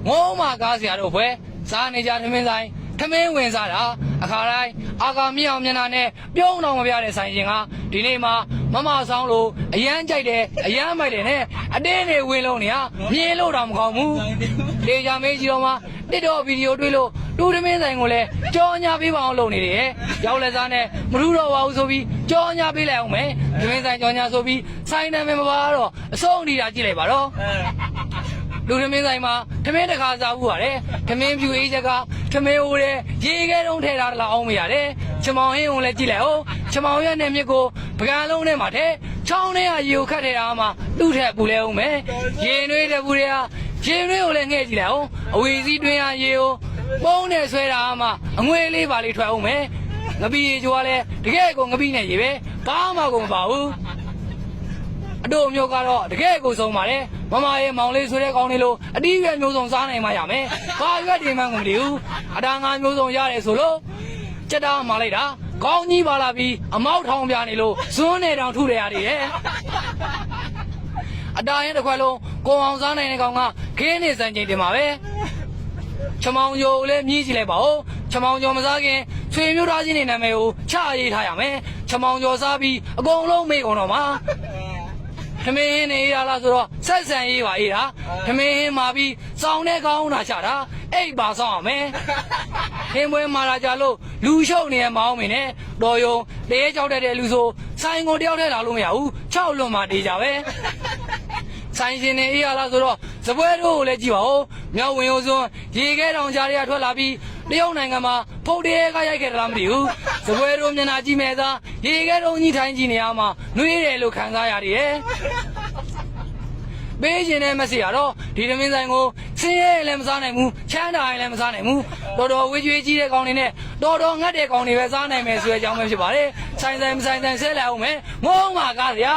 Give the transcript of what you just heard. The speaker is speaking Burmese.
ငုံးမှာကားစရာတို့ဖွဲစားနေကြထမင်းဆိုင်ထမင်းဝင်စားတာအခါတိုင်းအာကာမြောင်မျက်နှာနဲ့ပြုံးတော်မပြတဲ့ဆိုင်ရှင်ကဒီနေ့မှာမမဆောင်လို့အရန်ကြိုက်တယ်အရန်မိုက်တယ်နဲ့အတင်းနေဝင်လုံးနေဟာမြင်လို့တော့မကောင်းဘူးလေကြမေးကြီးတော်မှာတစ်တော်ဗီဒီယိုတွေ့လို့တူထမင်းဆိုင်ကိုလည်းကြောညာပေးပါအောင်လုပ်နေတယ်ရောက်လက်စားနဲ့မထူးတော့ပါဘူးဆိုပြီးကြောညာပေးလိုက်အောင်မယ်ထမင်းဆိုင်ကြောညာဆိုပြီးဆိုင်နာမည်မပါတော့အဆုံးအထိတာကြည့်လိုက်ပါတော့လူထမင်းဆိုင်မှာထမင်းတစ်ခါစားဘူးပါတယ်ထမင်းဖြူအေးချက်ကထမင်းဟိုတဲ့ရေခဲတုံးထဲထားလာအောင်မရတယ်ချမောင်ဟင်းကိုလည်းကြည့်လိုက်အောင်ချမောင်ရဲ့နဲ့မြစ်ကိုပကံလုံးထဲမှာထဲချောင်းထဲကရေကိုခတ်ထဲတာမှသူ့ထက်ပူလဲအောင်မယ်ရေနွေးတဲ့ဘူးတွေကရေနွေးကိုလည်းငှဲ့ကြည့်လိုက်အောင်အဝီစီးတွင်းရရေကိုပုံးနဲ့ဆွဲတာမှအငွေလေးပါလေးထွက်အောင်မယ်ငပီရေချိုကလည်းတကယ်ကိုငပီနဲ့ရေပဲဘာမှကိုမပါဘူးအတို့မျိုးကတော့တကယ်ကိုဆုံးပါတယ်မမရဲ့မောင်လေးဆိုတဲ့ကောင်းလေးလို့အတီးရွယ်မျိုးစုံစားနိုင်မှရမယ်ဘာရွက်ဒီမှန်းကိုမသိဘူးအတားငါမျိုးစုံရတယ်ဆိုလို့စက်တာမှလိုက်တာကောင်းကြီးပါလာပြီးအမောက်ထောင်ပြနေလို့ဇွန်းနဲ့တောင်ထုရရတယ်အတားရင်တစ်ခွက်လုံးကိုအောင်စားနိုင်တဲ့ကောင်ကခင်းနေစံချိန်တင်ပါပဲချမောင်ကျော်လည်းမြည်ကြည့်လိုက်ပါဦးချမောင်ကျော်မစားခင်ဆွေမျိုးသားချင်းနေနာမည်ကိုချရေးထားရမယ်ချမောင်ကျော်စားပြီးအကုန်လုံးမေ့ကုန်တော့မှာထမင်းဟင်းနေရလားဆိုတော့ဆက်ဆံရေးပါအေးတာထမင်းဟင်းမှာပြီးစောင်းတဲ့ကောင်းတာချတာအိတ်ပါဆောင်အောင်မယ်ဟင်းပွဲမှာလာကြလို့လူရှုပ်နေရမအောင်မင်းနဲ့တော်ယုံတရေကြောက်တဲ့လူဆိုဆိုင်ကိုတယောက်တည်းလာလို့မရဘူး6လွန်မှတေးကြပဲဆိုင်ရှင်နေအေးရလားဆိုတော့စပွဲတို့ကိုလည်းကြည့်ပါဦးမြောက်ဝင်ရိုးစွန်းရေခဲတောင်ကြားတွေကထွက်လာပြီးတရုတ်နိုင်ငံမှာဖုတ်တဲကရိုက်ခဲ့တယ်လားမသိဘူးစပွဲတို့မျက်နှာကြည့်မဲ့သားရေခဲတုံးကြီးထိုင်းကြည့်နေရမှာနှွေးတယ်လို့ခံစားရတယ်ပေးရှင်နဲ့မစီရတော့ဒီသမင်းဆိုင်ကိုစင်းရဲလည်းမစားနိုင်ဘူးချမ်းသာရင်လည်းမစားနိုင်ဘူးတော်တော်ဝေးကြွေးကြီးတဲ့ကောင်တွေနဲ့တော်တော်ငတ်တဲ့ကောင်တွေပဲစားနိုင်မယ်ဆိုတဲ့အကြောင်းပဲဖြစ်ပါတယ်ဆိုင်မဆိုင်ဆဲလိုက်အောင်မယ်ငုံးမှာကားစရာ